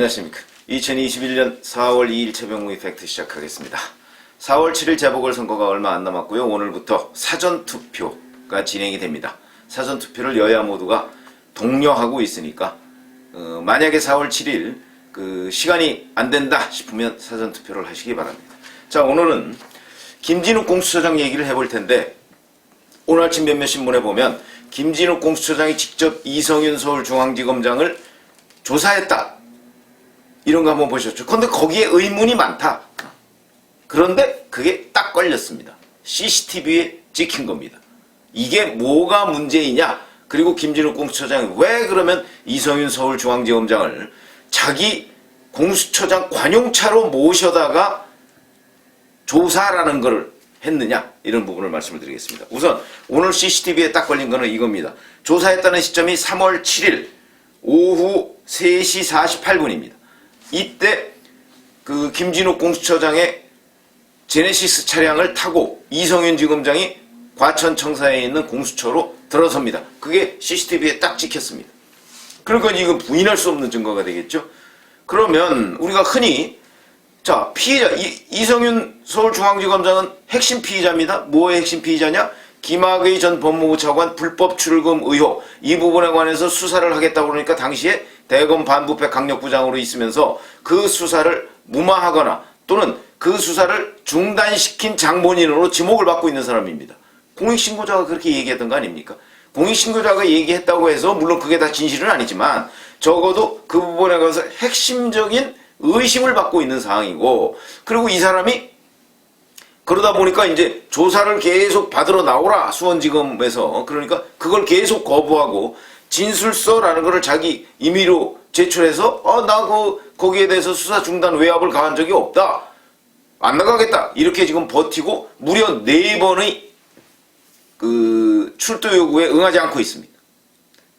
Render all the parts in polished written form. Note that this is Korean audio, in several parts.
안녕하십니까. 2021년 4월 2일 최병무의 팩트 시작하겠습니다. 4월 7일 재보궐선거가 얼마 안 남았고요. 오늘부터 사전투표가 진행이 됩니다. 사전투표를 여야 모두가 독려하고 있으니까 만약에 4월 7일 시간이 안 된다 싶으면 사전투표를 하시기 바랍니다. 자, 오늘은 김진욱 공수처장 얘기를 해볼 텐데, 오늘 아침 몇몇 신문에 보면 김진욱 공수처장이 직접 이성윤 서울중앙지검장을 조사했다, 이런 거 한번 보셨죠? 근데 거기에 의문이 많다. 그런데 그게 딱 걸렸습니다. CCTV에 찍힌 겁니다. 이게 뭐가 문제이냐? 그리고 김진욱 공수처장이 왜 그러면 이성윤 서울중앙지검장을 자기 공수처장 관용차로 모셔다가 조사라는 걸 했느냐? 이런 부분을 말씀을 드리겠습니다. 우선 오늘 CCTV에 딱 걸린 거는 이겁니다. 조사했다는 시점이 3월 7일 오후 3시 48분입니다. 이때 김진욱 공수처장의 제네시스 차량을 타고 이성윤 지검장이 과천청사에 있는 공수처로 들어섭니다. 그게 CCTV에 딱 찍혔습니다. 그러니까 이건 부인할 수 없는 증거가 되겠죠. 그러면 우리가 흔히 피의자 이성윤 서울중앙지검장은 핵심 피의자입니다. 뭐의 핵심 피의자냐? 김학의 전 법무부 차관 불법 출금 의혹, 이 부분에 관해서 수사를 하겠다고 그러니까 당시에 대검 반부패 강력부장으로 있으면서 그 수사를 무마하거나 또는 그 수사를 중단시킨 장본인으로 지목을 받고 있는 사람입니다. 공익신고자가 그렇게 얘기했던 거 아닙니까? 공익신고자가 얘기했다고 해서 물론 그게 다 진실은 아니지만 적어도 그 부분에 관해서 핵심적인 의심을 받고 있는 상황이고, 그리고 이 사람이 그러다 보니까 이제 조사를 계속 받으러 나오라, 수원지검에서. 그러니까 그걸 계속 거부하고 진술서라는 거를 자기 임의로 제출해서 나 거기에 대해서 수사 중단 외압을 가한 적이 없다, 안 나가겠다, 이렇게 지금 버티고 무려 4번의 출두 요구에 응하지 않고 있습니다.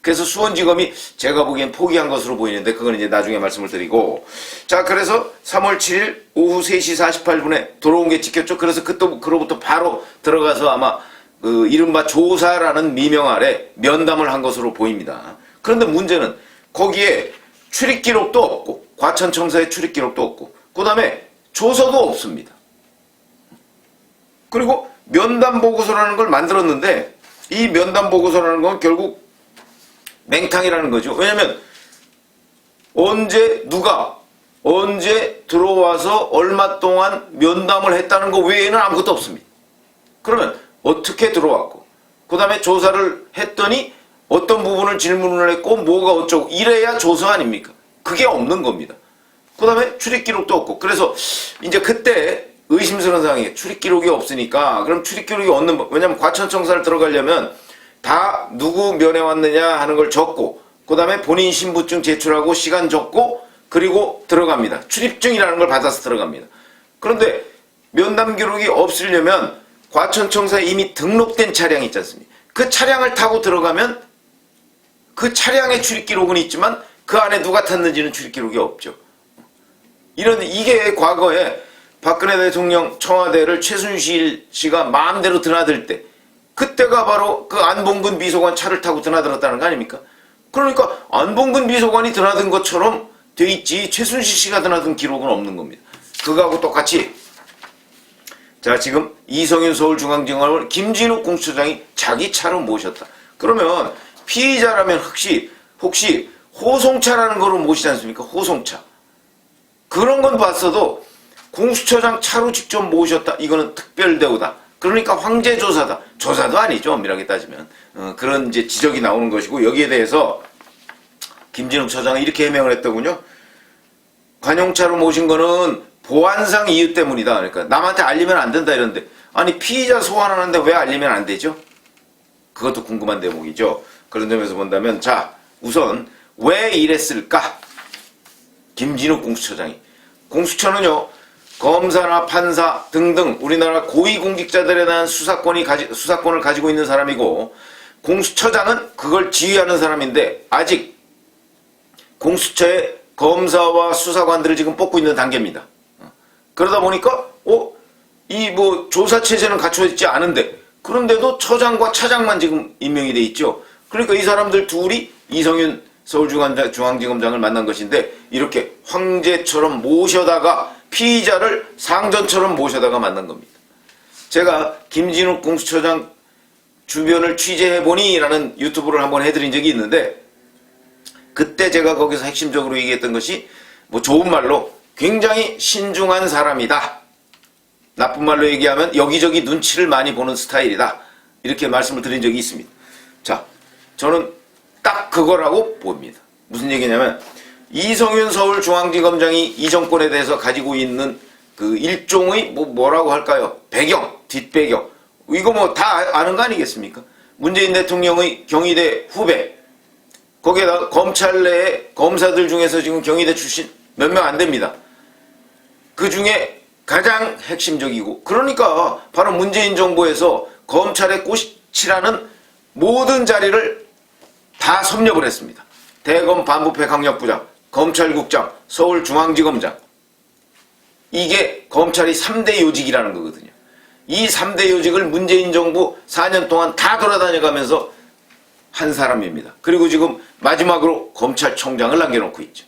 그래서 수원지검이 제가 보기엔 포기한 것으로 보이는데, 그건 이제 나중에 말씀을 드리고. 자, 그래서 3월 7일 오후 3시 48분에 들어온 게 찍혔죠. 그래서 그로부터 바로 들어가서 아마 이른바 조사라는 미명 아래 면담을 한 것으로 보입니다. 그런데 문제는 거기에 출입 기록도 없고, 과천청사에 출입 기록도 없고, 그 다음에 조서도 없습니다. 그리고 면담 보고서라는 걸 만들었는데, 이 면담 보고서라는 건 결국 맹탕이라는 거죠. 왜냐면 누가 언제 들어와서 얼마 동안 면담을 했다는 거 외에는 아무것도 없습니다. 그러면 어떻게 들어왔고, 그 다음에 조사를 했더니 어떤 부분을 질문을 했고 뭐가 어쩌고, 이래야 조서 아닙니까? 그게 없는 겁니다. 그 다음에 출입 기록도 없고. 그래서 이제 그때 의심스러운 상황이에요. 출입 기록이 없으니까 그럼 출입 기록이 왜냐면 과천청사를 들어가려면 다 누구 면회 왔느냐 하는 걸 적고, 그 다음에 본인 신분증 제출하고 시간 적고, 그리고 들어갑니다. 출입증이라는 걸 받아서 들어갑니다. 그런데 면담 기록이 없으려면 과천청사에 이미 등록된 차량이 있지 않습니까? 그 차량을 타고 들어가면 그 차량의 출입 기록은 있지만 그 안에 누가 탔는지는 출입 기록이 없죠. 이게 과거에 박근혜 대통령 청와대를 최순실 씨가 마음대로 드나들 때, 그때가 바로 그 안봉근 비서관 차를 타고 드나들었다는 거 아닙니까? 그러니까 안봉근 비서관이 드나든 것처럼 돼 있지 최순실 씨가 드나든 기록은 없는 겁니다. 그거하고 똑같이 자, 지금 이성윤 서울중앙지검을 김진욱 공수처장이 자기 차로 모셨다. 그러면 피의자라면 혹시 호송차라는 거로 모시지 않습니까? 호송차. 그런 건 봤어도 공수처장 차로 직접 모셨다, 이거는 특별대우다. 그러니까 황제조사다. 조사도 아니죠, 엄밀하게 따지면. 그런 이제 지적이 나오는 것이고, 여기에 대해서 김진욱 처장은 이렇게 해명을 했더군요. 관용차로 모신 거는 보안상 이유 때문이다. 그러니까 남한테 알리면 안 된다 이런데, 아니 피의자 소환하는데 왜 알리면 안 되죠? 그것도 궁금한 대목이죠. 그런 점에서 본다면, 자, 우선 왜 이랬을까? 김진욱 공수처장이. 공수처는요, 검사나 판사 등등 우리나라 고위공직자들에 대한 수사권을 가지고 있는 사람이고, 공수처장은 그걸 지휘하는 사람인데 아직 공수처의 검사와 수사관들을 지금 뽑고 있는 단계입니다. 그러다 보니까 조사 체제는 갖춰져 있지 않은데, 그런데도 처장과 차장만 지금 임명이 돼 있죠. 그러니까 이 사람들 둘이 이성윤 서울중앙지검장을 만난 것인데 이렇게 황제처럼 모셔다가 피의자를 상전처럼 모셔다가 만난 겁니다. 제가 김진욱 공수처장 주변을 취재해보니 라는 유튜브를 한번 해드린 적이 있는데 그때 제가 거기서 핵심적으로 얘기했던 것이 뭐 좋은 말로 굉장히 신중한 사람이다. 나쁜 말로 얘기하면 여기저기 눈치를 많이 보는 스타일이다. 이렇게 말씀을 드린 적이 있습니다. 자, 저는 딱 그거라고 봅니다. 무슨 얘기냐면 이성윤 서울중앙지검장이 이 정권에 대해서 가지고 있는 그 일종의 뭐라고 할까요? 배경, 뒷배경. 이거 뭐 다 아는 거 아니겠습니까? 문재인 대통령의 경희대 후배, 거기에다 검찰 내에 검사들 중에서 지금 경희대 출신 몇 명 안 됩니다. 그 중에 가장 핵심적이고, 그러니까 바로 문재인 정부에서 검찰의 꽃이라는 모든 자리를 다 섭렵을 했습니다. 대검 반부패 강력부장, 검찰국장, 서울중앙지검장. 이게 검찰이 3대 요직이라는 거거든요. 이 3대 요직을 문재인 정부 4년 동안 다 돌아다녀가면서 한 사람입니다. 그리고 지금 마지막으로 검찰총장을 남겨놓고 있죠.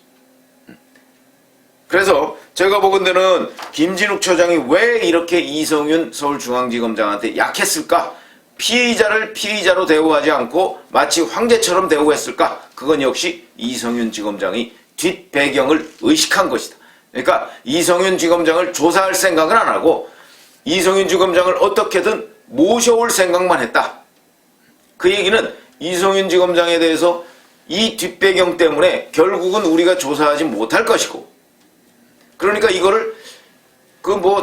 그래서 제가 보건대는 김진욱 처장이 왜 이렇게 이성윤 서울중앙지검장한테 약했을까? 피의자를 피의자로 대우하지 않고 마치 황제처럼 대우했을까? 그건 역시 이성윤 지검장이 뒷배경을 의식한 것이다. 그러니까 이성윤 지검장을 조사할 생각은 안 하고 이성윤 지검장을 어떻게든 모셔올 생각만 했다. 그 얘기는 이성윤 지검장에 대해서 이 뒷배경 때문에 결국은 우리가 조사하지 못할 것이고, 그러니까 이거를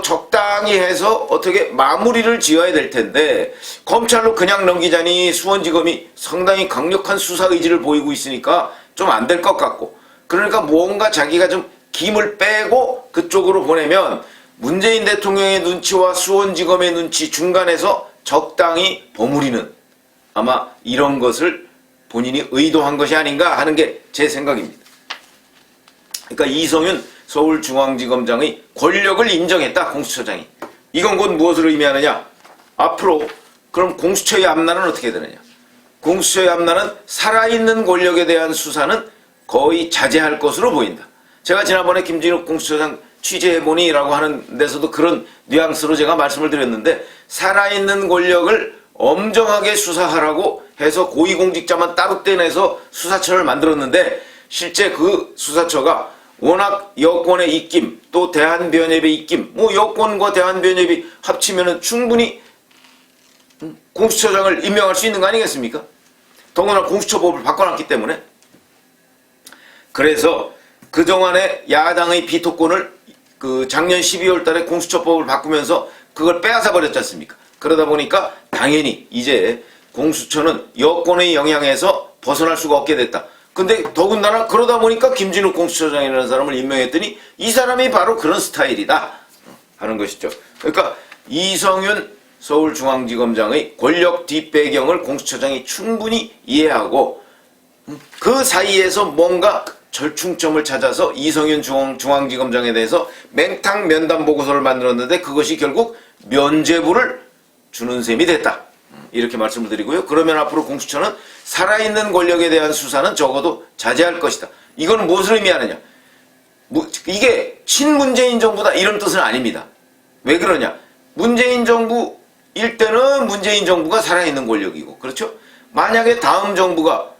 적당히 해서 어떻게 마무리를 지어야 될 텐데 검찰로 그냥 넘기자니 수원지검이 상당히 강력한 수사 의지를 보이고 있으니까 좀 안 될 것 같고, 그러니까 뭔가 자기가 좀 김을 빼고 그쪽으로 보내면 문재인 대통령의 눈치와 수원지검의 눈치 중간에서 적당히 버무리는, 아마 이런 것을 본인이 의도한 것이 아닌가 하는 게 제 생각입니다. 그러니까 이성윤 서울중앙지검장의 권력을 인정했다, 공수처장이. 이건 곧 무엇을 의미하느냐? 앞으로 그럼 공수처의 앞날은 어떻게 되느냐? 공수처의 앞날은 살아있는 권력에 대한 수사는 거의 자제할 것으로 보인다. 제가 지난번에 김진욱 공수처장 취재해보니 라고 하는 데서도 그런 뉘앙스로 제가 말씀을 드렸는데, 살아있는 권력을 엄정하게 수사하라고 해서 고위공직자만 따로 떼내서 수사처를 만들었는데, 실제 그 수사처가 워낙 여권의 입김, 또 대한변협의 입김, 여권과 대한변협이 합치면 충분히 공수처장을 임명할 수 있는 거 아니겠습니까? 더구나 공수처법을 바꿔놨기 때문에. 그래서 그동안의 야당의 비토권을 작년 12월 달에 공수처법을 바꾸면서 그걸 빼앗아 버렸지 않습니까? 그러다 보니까 당연히 이제 공수처는 여권의 영향에서 벗어날 수가 없게 됐다. 근데 더군다나 그러다 보니까 김진욱 공수처장이라는 사람을 임명했더니 이 사람이 바로 그런 스타일이다 하는 것이죠. 그러니까 이성윤 서울중앙지검장의 권력 뒷배경을 공수처장이 충분히 이해하고 그 사이에서 뭔가 절충점을 찾아서 이성윤 중앙지검장에 대해서 맹탕 면담 보고서를 만들었는데 그것이 결국 면죄부를 주는 셈이 됐다. 이렇게 말씀을 드리고요. 그러면 앞으로 공수처는 살아있는 권력에 대한 수사는 적어도 자제할 것이다. 이건 무엇을 의미하느냐? 이게 친문재인 정부다 이런 뜻은 아닙니다. 왜 그러냐? 문재인 정부일 때는 문재인 정부가 살아있는 권력이고, 그렇죠? 만약에 다음 정부가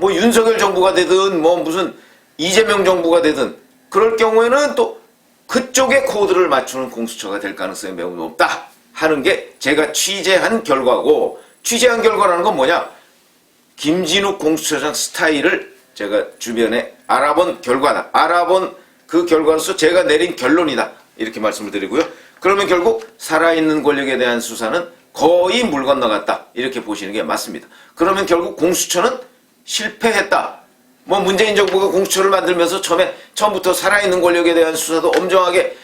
윤석열 정부가 되든 무슨 이재명 정부가 되든 그럴 경우에는 또 그쪽의 코드를 맞추는 공수처가 될 가능성이 매우 높다 하는 게 제가 취재한 결과고, 취재한 결과라는 건 뭐냐? 김진욱 공수처장 스타일을 제가 주변에 알아본 결과다. 알아본 그 결과로서 제가 내린 결론이다. 이렇게 말씀을 드리고요. 그러면 결국 살아있는 권력에 대한 수사는 거의 물 건너갔다. 이렇게 보시는 게 맞습니다. 그러면 결국 공수처는 실패했다. 문재인 정부가 공수처를 만들면서 처음부터 살아있는 권력에 대한 수사도 엄정하게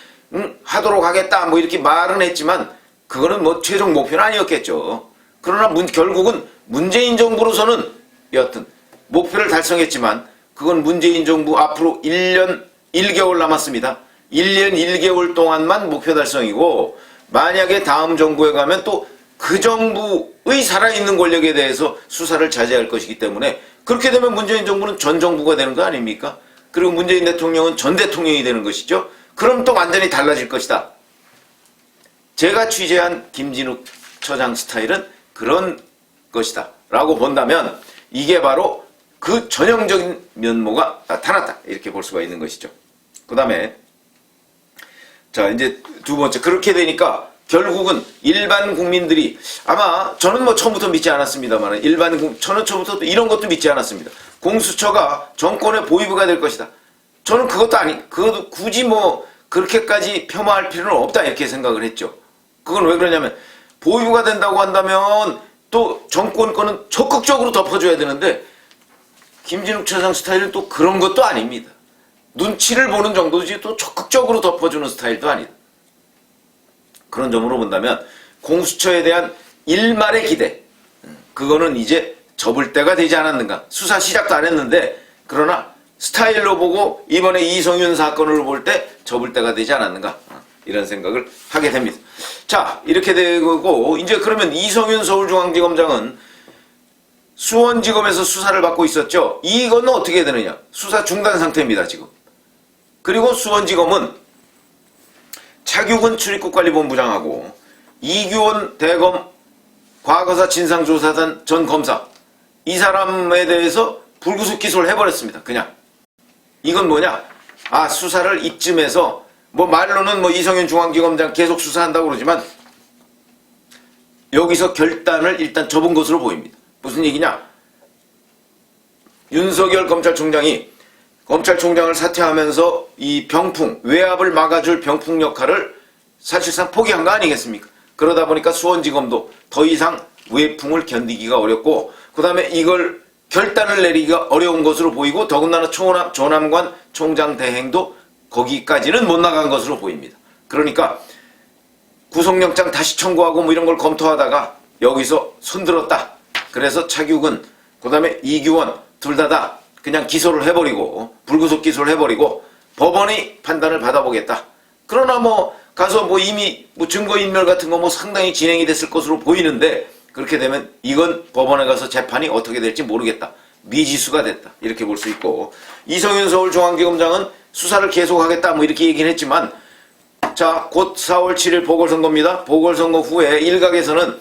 하도록 하겠다. 이렇게 말은 했지만 그거는 최종 목표는 아니었겠죠. 그러나 결국은 문재인 정부로서는 여하튼 목표를 달성했지만 그건 문재인 정부 앞으로 1년 1개월 남았습니다. 1년 1개월 동안만 목표 달성이고, 만약에 다음 정부에 가면 또 그 정부의 살아있는 권력에 대해서 수사를 자제할 것이기 때문에 그렇게 되면 문재인 정부는 전 정부가 되는 거 아닙니까? 그리고 문재인 대통령은 전 대통령이 되는 것이죠. 그럼 또 완전히 달라질 것이다. 제가 취재한 김진욱 처장 스타일은 그런 것이다 라고 본다면 이게 바로 그 전형적인 면모가 나타났다 이렇게 볼 수가 있는 것이죠. 그 다음에 자 이제 두 번째, 그렇게 되니까 결국은 일반 국민들이, 아마 저는 뭐 처음부터 믿지 않았습니다만 저는 처음부터 이런 것도 믿지 않았습니다. 공수처가 정권의 보위부가 될 것이다. 저는 그것도 굳이 뭐 그렇게까지 폄하할 필요는 없다 이렇게 생각을 했죠. 그건 왜 그러냐면 보위부가 된다고 한다면 또 정권권은 적극적으로 덮어줘야 되는데 김진욱 처장 스타일은 또 그런 것도 아닙니다. 눈치를 보는 정도지 또 적극적으로 덮어주는 스타일도 아니다. 그런 점으로 본다면 공수처에 대한 일말의 기대, 그거는 이제 접을 때가 되지 않았는가. 수사 시작도 안 했는데 그러나 스타일로 보고 이번에 이성윤 사건을 볼 때 접을 때가 되지 않았는가, 이런 생각을 하게 됩니다. 자, 이렇게 되고 이제 그러면 이성윤 서울중앙지검장은 수원지검에서 수사를 받고 있었죠. 이거는 어떻게 되느냐, 수사 중단 상태입니다 지금. 그리고 수원지검은 차규근 출입국관리본부장하고 이규원 대검 과거사 진상조사단 전 검사, 이 사람에 대해서 불구속 기소를 해버렸습니다. 그냥 이건 뭐냐, 수사를 이쯤에서 뭐 말로는 뭐 이성윤 중앙지검장 계속 수사한다고 그러지만 여기서 결단을 일단 접은 것으로 보입니다. 무슨 얘기냐, 윤석열 검찰총장이 검찰총장을 사퇴하면서 이 병풍, 외압을 막아줄 병풍 역할을 사실상 포기한 거 아니겠습니까? 그러다 보니까 수원지검도 더 이상 외풍을 견디기가 어렵고, 그 다음에 이걸 결단을 내리기가 어려운 것으로 보이고, 더군다나 조남관 총장 대행도 거기까지는 못 나간 것으로 보입니다. 그러니까 구속영장 다시 청구하고 뭐 이런 걸 검토하다가 여기서 손들었다. 그래서 차규근, 그 다음에 이규원 둘 다 그냥 기소를 해버리고, 불구속 기소를 해버리고 법원이 판단을 받아보겠다. 그러나 뭐 가서 뭐 이미 뭐 증거인멸 같은 거 뭐 상당히 진행이 됐을 것으로 보이는데, 그렇게 되면 이건 법원에 가서 재판이 어떻게 될지 모르겠다. 미지수가 됐다. 이렇게 볼 수 있고, 이성윤 서울중앙지검장은 수사를 계속하겠다 뭐 이렇게 얘기는 했지만, 자, 곧 4월 7일 보궐선거입니다. 보궐선거 후에 일각에서는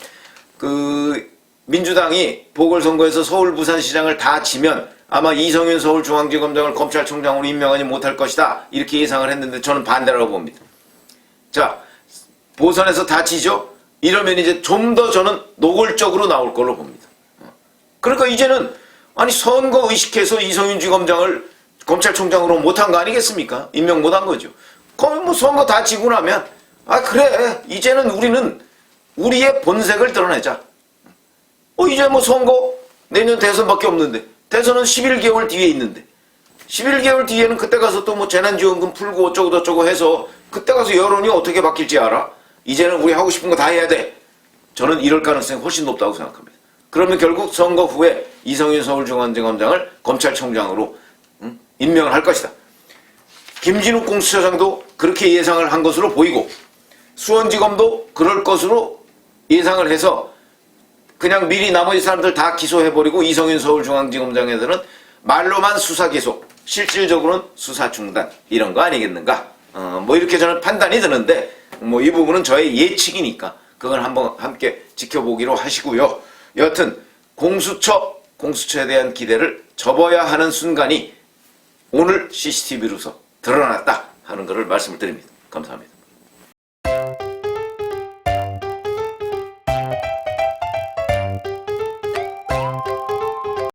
그 민주당이 보궐선거에서 서울 부산시장을 다 지면 아마 이성윤 서울중앙지검장을 검찰총장으로 임명하지 못할 것이다 이렇게 예상을 했는데 저는 반대라고 봅니다. 자, 보선에서 다 지죠? 이러면 이제 좀 더 저는 노골적으로 나올 걸로 봅니다. 그러니까 이제는 선거 의식해서 이성윤 지검장을 검찰총장으로 못한 거 아니겠습니까? 임명 못한 거죠. 그럼 뭐 선거 다 지고 나면 그래, 이제는 우리는 우리의 본색을 드러내자. 이제 뭐 선거 내년 대선밖에 없는데, 대선은 11개월 뒤에 있는데 11개월 뒤에는 그때 가서 또 뭐 재난지원금 풀고 어쩌고 저쩌고 해서 그때 가서 여론이 어떻게 바뀔지 알아? 이제는 우리 하고 싶은 거 다 해야 돼. 저는 이럴 가능성이 훨씬 높다고 생각합니다. 그러면 결국 선거 후에 이성윤 서울중앙지검장을 검찰총장으로 임명을 할 것이다. 김진욱 공수처장도 그렇게 예상을 한 것으로 보이고, 수원지검도 그럴 것으로 예상을 해서 그냥 미리 나머지 사람들 다 기소해버리고 이성윤 서울중앙지검장에서는 말로만 수사 계속, 실질적으로는 수사 중단, 이런 거 아니겠는가? 뭐 이렇게 저는 판단이 드는데, 뭐 이 부분은 저의 예측이니까 그걸 한번 함께 지켜보기로 하시고요. 여하튼 공수처에 대한 기대를 접어야 하는 순간이 오늘 CCTV로서 드러났다 하는 것을 말씀을 드립니다. 감사합니다.